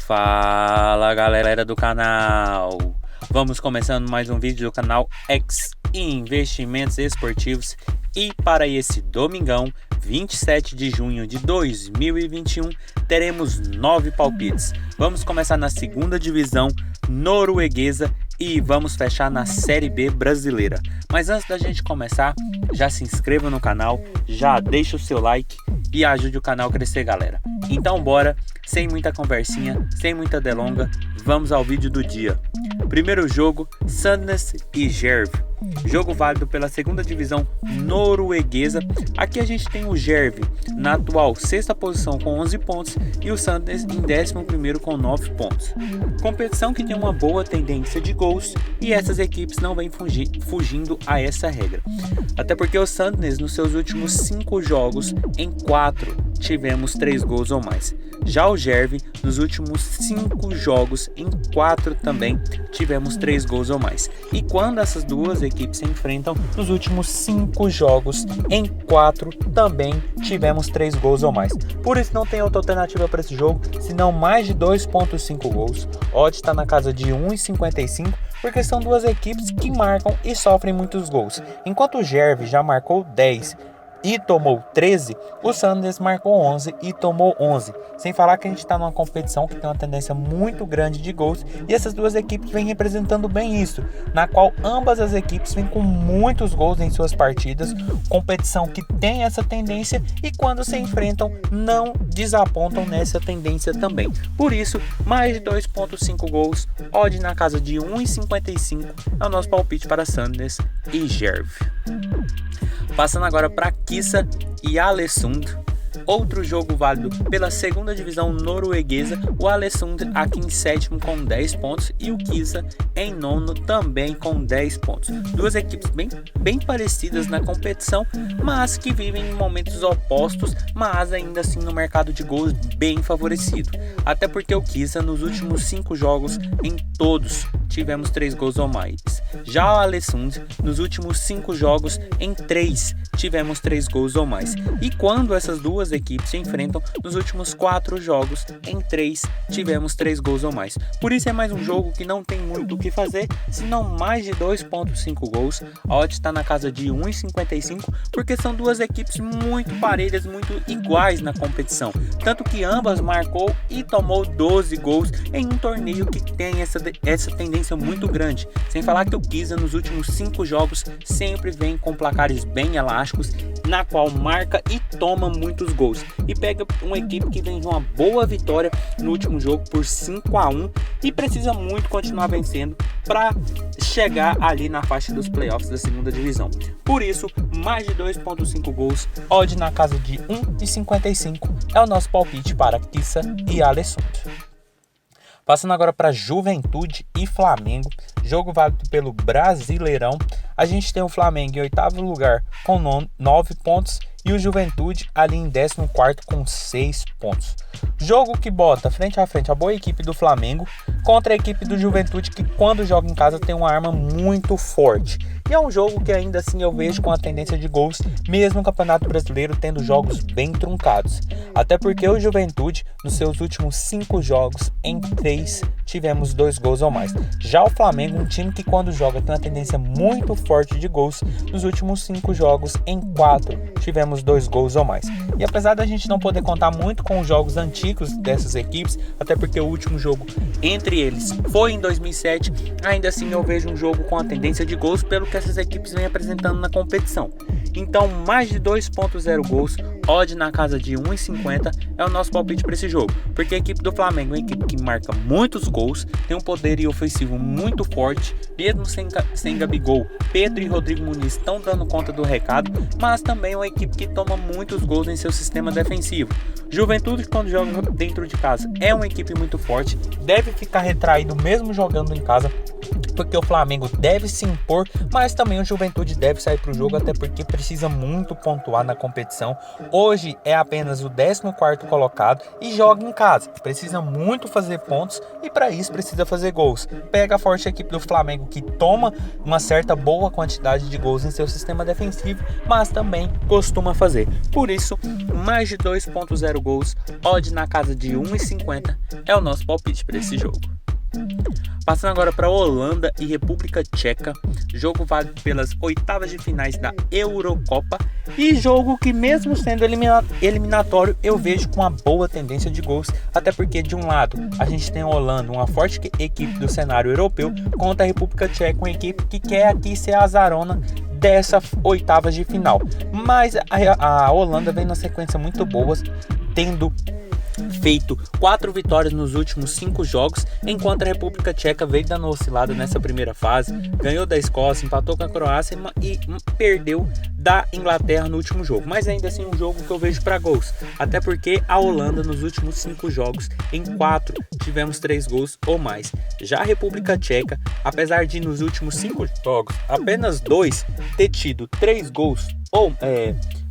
Fala galera do canal, vamos começando mais um vídeo do canal X Investimentos Esportivos. E para esse domingão, 27 de junho de 2021, teremos 9 palpites. Vamos começar na segunda divisão norueguesa e vamos fechar na Série B brasileira. Mas antes da gente começar, já se inscreva no canal, já deixa o seu like e ajude o canal a crescer, galera. Então bora, sem muita conversinha, sem muita delonga, vamos ao vídeo do dia. Primeiro jogo, Sandnes e Jerv. Jogo válido pela segunda divisão norueguesa. Aqui a gente tem o Jerv na atual sexta posição com 11 pontos e o Sandnes em 11º com 9 pontos. Competição que tem uma boa tendência de gols e essas equipes não vêm fugindo a essa regra. Até porque o Sandnes nos seus últimos 5 jogos, em 4 tivemos 3 gols ou mais. Já o Jerv nos últimos 5 jogos, em 4 também tivemos 3 gols ou mais. E quando essas duas equipes se enfrentam, nos últimos 5 jogos, em 4 também tivemos 3 gols ou mais. Por isso não tem outra alternativa para esse jogo, senão mais de 2.5 gols. Odd está na casa de 1,55, porque são duas equipes que marcam e sofrem muitos gols. Enquanto o Jerv já marcou 10 e tomou 13, o Sandnes marcou 11 e tomou 11. Sem falar que a gente está numa competição que tem uma tendência muito grande de gols e essas duas equipes vêm representando bem isso, na qual ambas as equipes vêm com muitos gols em suas partidas, competição que tem essa tendência e quando se enfrentam não desapontam nessa tendência também. Por isso, mais de 2.5 gols, odd na casa de 1,55 é o nosso palpite para Sandnes e Jerv. Passando agora para Kisa e Alesund, outro jogo válido pela segunda divisão norueguesa, o Alesund aqui em 7º com 10 pontos e o Kisa em 9º também com 10 pontos. Duas equipes bem parecidas na competição, mas que vivem em momentos opostos, mas ainda assim no mercado de gols bem favorecido. Até porque o Kisa nos últimos 5 jogos, em todos tivemos 3 gols ou mais. Já o Alesund nos últimos 5 jogos, em 3 tivemos 3 gols ou mais. E quando essas duas equipes se enfrentam, nos últimos 4 jogos, em 3 tivemos 3 gols ou mais. Por isso é mais um jogo que não tem muito o que fazer, senão mais de 2.5 gols. A odd está na casa de 1,55, porque são duas equipes muito parelhas, muito iguais na competição. Tanto que ambas marcou e tomou 12 gols em um torneio que tem essa tendência muito grande. Sem falar que o Kisa nos últimos 5 jogos sempre vem com placares bem elásticos, na qual marca e toma muitos gols. E pega uma equipe que vem de uma boa vitória no último jogo por 5-1 e precisa muito continuar vencendo para chegar ali na faixa dos playoffs da segunda divisão. Por isso, mais de 2.5 gols, odd na casa de 1,55 é o nosso palpite para Kisa e Alesund. Passando agora para Juventude e Flamengo, jogo válido pelo Brasileirão. A gente tem o Flamengo em 8º lugar com 9 pontos e o Juventude ali em 14º com 6 pontos. Jogo que bota frente a frente a boa equipe do Flamengo contra a equipe do Juventude, que quando joga em casa tem uma arma muito forte. E é um jogo que ainda assim eu vejo com a tendência de gols, mesmo o Campeonato Brasileiro tendo jogos bem truncados. Até porque o Juventude, nos seus últimos 5 jogos, em 3 tivemos 2 gols ou mais. Já o Flamengo, um time que quando joga tem uma tendência muito forte de gols, nos últimos 5 jogos, em 4 tivemos 2 gols ou mais. E apesar da gente não poder contar muito com os jogos antigos dessas equipes, até porque o último jogo entre eles foi em 2007, ainda assim eu vejo um jogo com a tendência de gols pelo que essas equipes vêm apresentando na competição. Então mais de 2.0 gols, odd na casa de 1,50 é o nosso palpite para esse jogo, porque a equipe do Flamengo é uma equipe que marca muitos gols, tem um poder ofensivo muito forte, mesmo sem Gabigol, Pedro e Rodrigo Muniz estão dando conta do recado, mas também é uma equipe que toma muitos gols em seu sistema defensivo. Juventude, quando joga dentro de casa, é uma equipe muito forte, deve ficar retraído mesmo jogando em casa, porque o Flamengo deve se impor, mas também o Juventude deve sair para o jogo, até porque precisa muito pontuar na competição. Hoje é apenas o 14º colocado e joga em casa, precisa muito fazer pontos e para isso precisa fazer gols. Pega a forte equipe do Flamengo, que toma uma certa boa quantidade de gols em seu sistema defensivo, mas também costuma fazer. Por isso, mais de 2.0 gols, odd na casa de 1,50 é o nosso palpite para esse jogo. Passando agora para Holanda e República Tcheca, jogo válido pelas oitavas de finais da Eurocopa e jogo que, mesmo sendo eliminatório, eu vejo com uma boa tendência de gols, até porque de um lado a gente tem a Holanda, uma forte equipe do cenário europeu, contra a República Tcheca, uma equipe que quer aqui ser a azarona dessa oitavas de final, mas a Holanda vem na sequência muito boa, tendo feito 4 vitórias nos últimos 5 jogos, enquanto a República Tcheca veio dando oscilada nessa primeira fase, ganhou da Escócia, empatou com a Croácia e perdeu da Inglaterra no último jogo, mas ainda assim um jogo que eu vejo para gols, até porque a Holanda nos últimos 5 jogos, em 4 tivemos 3 gols ou mais. Já a República Tcheca, apesar de nos últimos 5 jogos apenas 2 ter tido 3 gols ou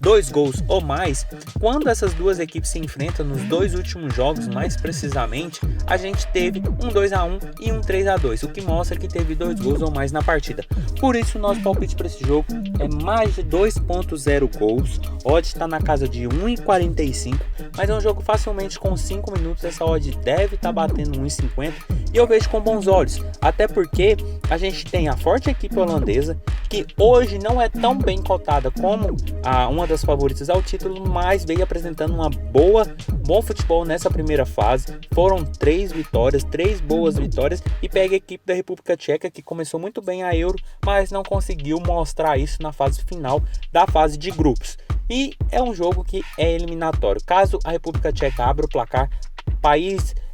2 gols ou mais, quando essas duas equipes se enfrentam nos 2 últimos jogos, mais precisamente, a gente teve um 2-1 e um 3-2, o que mostra que teve 2 gols ou mais na partida. Por isso, nosso palpite para esse jogo é mais de 2.0 gols, odd está na casa de 1,45, mas é um jogo facilmente com 5 minutos, essa odd deve estar batendo 1,50 e eu vejo com bons olhos, até porque a gente tem a forte equipe holandesa, que hoje não é tão bem cotada como uma das favoritas ao título, mas veio apresentando bom futebol nessa primeira fase. Foram 3 vitórias, 3 boas vitórias, e pega a equipe da República Tcheca, que começou muito bem a Euro, mas não conseguiu mostrar isso na fase final da fase de grupos. E é um jogo que é eliminatório. Caso a República Tcheca abra o placar,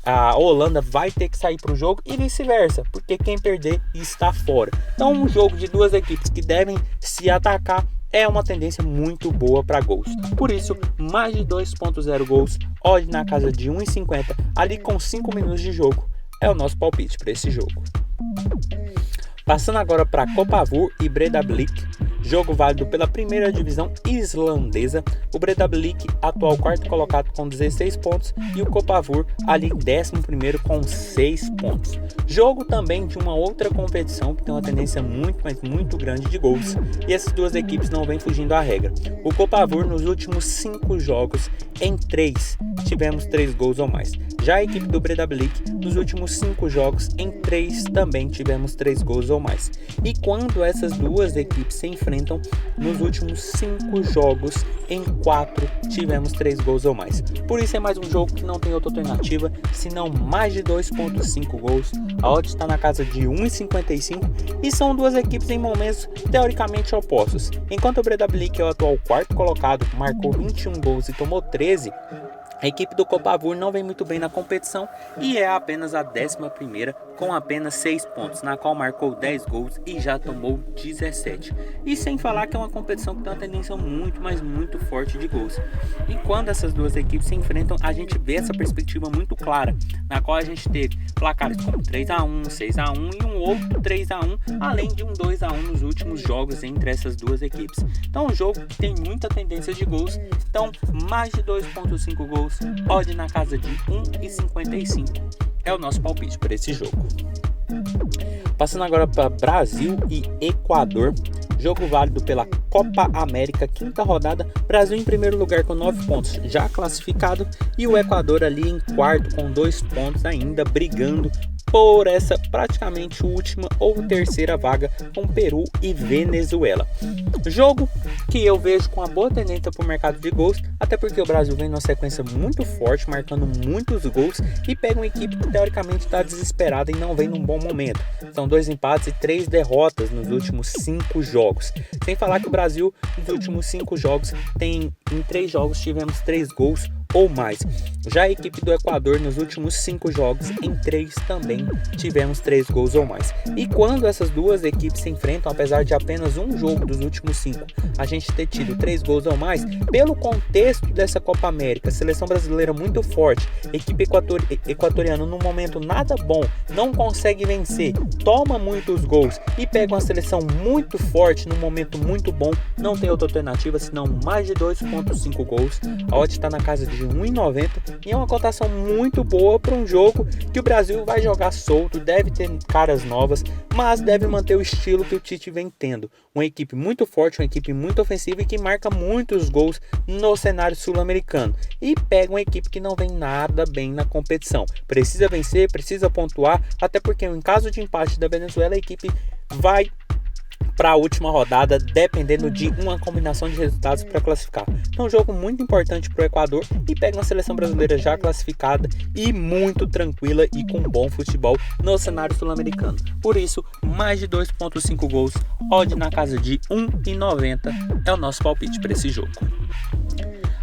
a Holanda vai ter que sair para o jogo e vice-versa, porque quem perder está fora. Então, um jogo de duas equipes que devem se atacar é uma tendência muito boa para gols. Por isso, mais de 2.0 gols, odd na casa de 1,50, ali com 5 minutos de jogo, é o nosso palpite para esse jogo. Passando agora para Kopavur e Breidablik, jogo válido pela primeira divisão islandesa. O Breidablik, atual quarto colocado com 16 pontos, e o Kopavur ali 11º com 6 pontos. Jogo também de uma outra competição que tem uma tendência muito grande de gols, e essas duas equipes não vêm fugindo à regra. O Kopavur, nos últimos 5 jogos, em 3 tivemos 3 gols ou mais. Já a equipe do Breidablik, nos últimos 5 jogos, em 3 também tivemos 3 gols ou mais. E quando essas duas equipes se enfrentam, nos últimos 5 jogos, em 4 tivemos 3 gols ou mais. Por isso é mais um jogo que não tem outra alternativa, senão mais de 2.5 gols. A odd está na casa de 1,55 e são duas equipes em momentos teoricamente opostos. Enquanto o Breidablik é o atual quarto colocado, marcou 21 gols e tomou 13, a equipe do Kopavur não vem muito bem na competição e é apenas a 11ª com apenas 6 pontos, na qual marcou 10 gols e já tomou 17. E sem falar que é uma competição que tem uma tendência muito forte de gols. E quando essas duas equipes se enfrentam, a gente vê essa perspectiva muito clara, na qual a gente teve placares como 3-1, 6-1 e um outro 3-1, além de um 2-1 nos últimos jogos entre essas duas equipes. Então um jogo que tem muita tendência de gols, então mais de 2.5 gols, odd na casa de 1,55 é o nosso palpite para esse jogo. Passando agora para Brasil e Equador, jogo válido pela Copa América, 5ª rodada. Brasil em primeiro lugar com 9 pontos, já classificado, e o Equador ali em quarto com 2 pontos, ainda brigando por essa praticamente última ou terceira vaga com Peru e Venezuela. Jogo que eu vejo com uma boa tendência para o mercado de gols, até porque o Brasil vem numa sequência muito forte, marcando muitos gols, e pega uma equipe que teoricamente está desesperada e não vem num bom momento. São 2 empates e 3 derrotas nos últimos 5 jogos. Sem falar que o Brasil, nos últimos 5 jogos, em 3 jogos tivemos 3 gols ou mais. Já a equipe do Equador, nos últimos 5 jogos, em 3 também tivemos 3 gols ou mais. E quando essas duas equipes se enfrentam, apesar de apenas um jogo dos últimos 5 a gente ter tido 3 gols ou mais, pelo contexto dessa Copa América, seleção brasileira muito forte, equipe equatoriana num momento nada bom, não consegue vencer, toma muitos gols e pega uma seleção muito forte num momento muito bom, não tem outra alternativa senão mais de 2.5 gols. A odd está na casa de 1,90 e é uma cotação muito boa para um jogo que o Brasil vai jogar solto, deve ter caras novas, mas deve manter o estilo que o Tite vem tendo. Uma equipe muito forte, uma equipe muito ofensiva e que marca muitos gols no cenário sul-americano. E pega uma equipe que não vem nada bem na competição. Precisa vencer, precisa pontuar, até porque em caso de empate da Venezuela, a equipe vai para a última rodada, dependendo de uma combinação de resultados para classificar. Então, um jogo muito importante para o Equador e pega uma seleção brasileira já classificada e muito tranquila e com bom futebol no cenário sul-americano. Por isso, mais de 2.5 gols, odd na casa de 1,90 é o nosso palpite para esse jogo.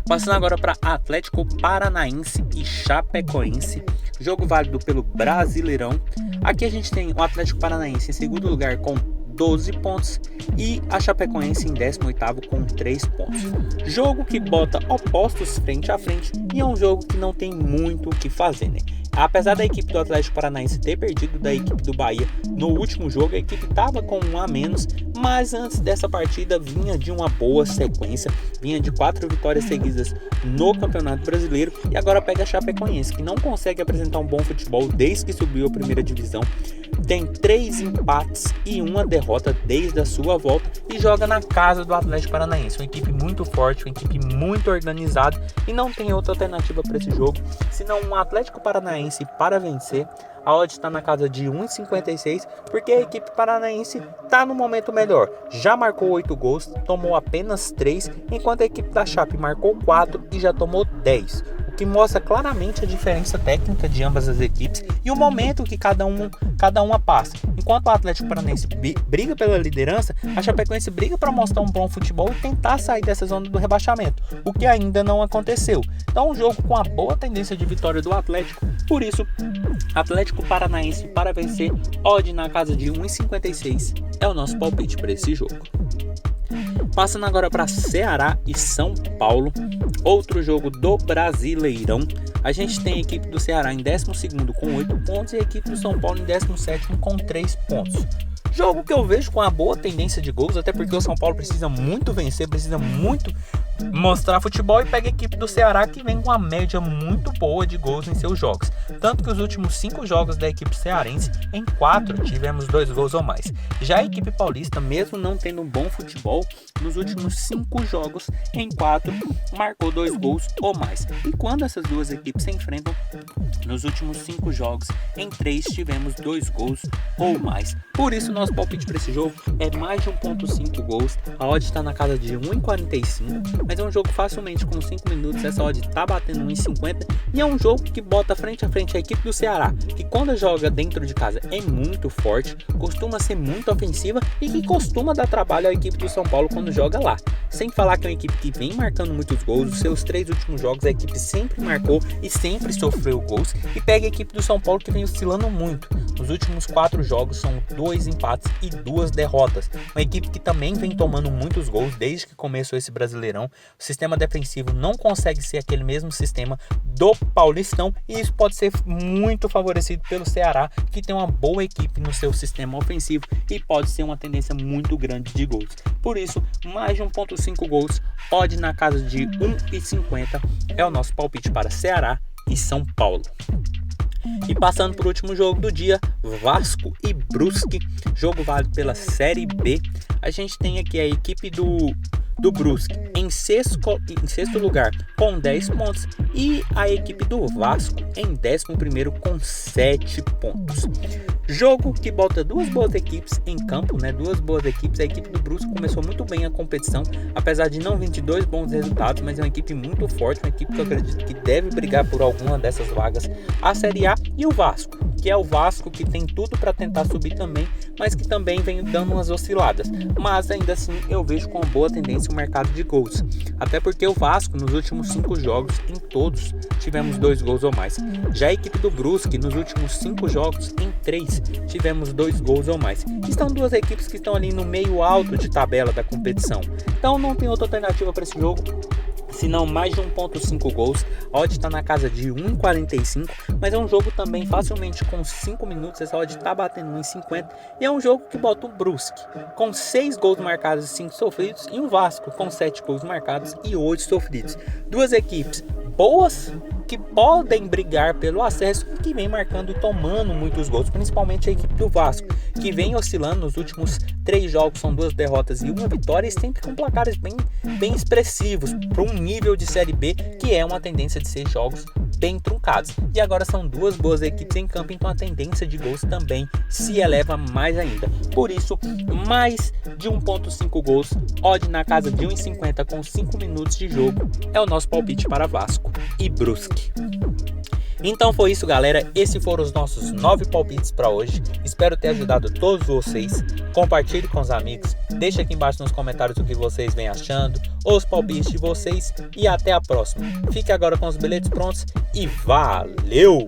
Passando agora para Atlético Paranaense e Chapecoense, jogo válido pelo Brasileirão. Aqui a gente tem o Atlético Paranaense em segundo lugar com 12 pontos e a Chapecoense em 18º com 3 pontos. Jogo que bota opostos frente a frente e é um jogo que não tem muito o que fazer, né? Apesar da equipe do Atlético Paranaense ter perdido da equipe do Bahia no último jogo, a equipe estava com um a menos, mas antes dessa partida vinha de uma boa sequência, vinha de 4 vitórias seguidas no Campeonato Brasileiro e agora pega a Chapecoense, que não consegue apresentar um bom futebol desde que subiu a primeira divisão, tem 3 empates e uma derrota desde a sua volta e joga na casa do Atlético Paranaense, uma equipe muito forte, uma equipe muito organizada e não tem outra alternativa para esse jogo, senão um Atlético Paranaense para vencer. A odd está na casa de 1,56 porque a equipe paranaense está no momento melhor. Já marcou 8 gols, tomou apenas 3, enquanto a equipe da Chape marcou 4 e já tomou 10. O que mostra claramente a diferença técnica de ambas as equipes e o momento que cada uma passa. Enquanto o Atlético Paranaense briga pela liderança, a Chapecoense briga para mostrar um bom futebol e tentar sair dessa zona do rebaixamento, o que ainda não aconteceu. Então, um jogo com a boa tendência de vitória do Atlético, por isso, Atlético Paranaense para vencer, odd na casa de 1,56 é o nosso palpite para esse jogo. Passando agora para Ceará e São Paulo, outro jogo do Brasileirão. A gente tem a equipe do Ceará em 12º com 8 pontos e a equipe do São Paulo em 17º com 3 pontos. Jogo que eu vejo com a boa tendência de gols, até porque o São Paulo precisa muito vencer, precisa muito mostrar futebol e pega a equipe do Ceará que vem com uma média muito boa de gols em seus jogos. Tanto que os últimos 5 jogos da equipe cearense, em 4 tivemos 2 gols ou mais. Já a equipe paulista, mesmo não tendo um bom futebol, nos últimos 5 jogos, em 4 marcou 2 gols ou mais. E quando essas duas equipes se enfrentam, nos últimos 5 jogos, em 3 tivemos 2 gols ou mais. Por isso, nosso palpite para esse jogo é mais de 1.5 gols. A odd está na casa de 1,45, mas é um jogo facilmente com 5 minutos. Essa odd está batendo 1,50 e é um jogo que bota frente a frente a equipe do Ceará, que quando joga dentro de casa é muito forte, costuma ser muito ofensiva e que costuma dar trabalho à equipe do São Paulo quando joga lá. Sem falar que é uma equipe que vem marcando muitos gols. Os seus 3 últimos jogos a equipe sempre marcou e sempre sofreu gols, e pega a equipe do São Paulo que vem oscilando muito. Nos últimos 4 jogos são 2 empates e 2 derrotas. Uma equipe que também vem tomando muitos gols desde que começou esse Brasileirão. O sistema defensivo não consegue ser aquele mesmo sistema do Paulistão e isso pode ser muito favorecido pelo Ceará, que tem uma boa equipe no seu sistema ofensivo e pode ser uma tendência muito grande de gols. Por isso, mais de 1.5 gols, odd na casa de 1,50 é o nosso palpite para Ceará e São Paulo. E passando para o último jogo do dia, Vasco e Brusque, jogo válido pela Série B. A gente tem aqui a equipe do Brusque em sexto lugar com 10 pontos e a equipe do Vasco em 11º com 7 pontos. Jogo que bota duas boas equipes em campo, né? Duas boas equipes. A equipe do Brusque começou muito bem a competição, apesar de não vir de 2 bons resultados, mas é uma equipe muito forte, uma equipe que eu acredito que deve brigar por alguma dessas vagas a Série A. E o Vasco, que é o Vasco, que tem tudo para tentar subir também, mas que também vem dando umas osciladas. Mas ainda assim eu vejo com uma boa tendência o mercado de gols. Até porque o Vasco nos últimos 5 jogos, em todos, tivemos 2 gols ou mais. Já a equipe do Brusque, nos últimos 5 jogos, em 3, tivemos 2 gols ou mais. Estão duas equipes que estão ali no meio alto de tabela da competição. Então não tem outra alternativa para esse jogo, se não mais de 1.5 gols. A odd está na casa de 1,45, mas é um jogo também facilmente com 5 minutos, essa odd está batendo 1,50, e é um jogo que bota o Brusque com 6 gols marcados e 5 sofridos, e o Vasco com 7 gols marcados e 8 sofridos. Duas equipes boas que podem brigar pelo acesso e que vem marcando e tomando muitos gols, principalmente a equipe do Vasco, que vem oscilando nos últimos 3 jogos, são 2 derrotas e 1 vitória, e sempre com placares bem expressivos para um nível de Série B, que é uma tendência de ser jogos bem truncados. E agora são 2 boas equipes em campo, então a tendência de gols também se eleva mais ainda. Por isso, mais de 1.5 gols, odd na casa de 1,50 com 5 minutos de jogo, é o nosso palpite para Vasco e Brusque. Então foi isso, galera, esses foram os nossos 9 palpites para hoje. Espero ter ajudado todos vocês. Compartilhe com os amigos, deixe aqui embaixo nos comentários o que vocês vêm achando, os palpites de vocês, e até a próxima. Fique agora com os bilhetes prontos e valeu!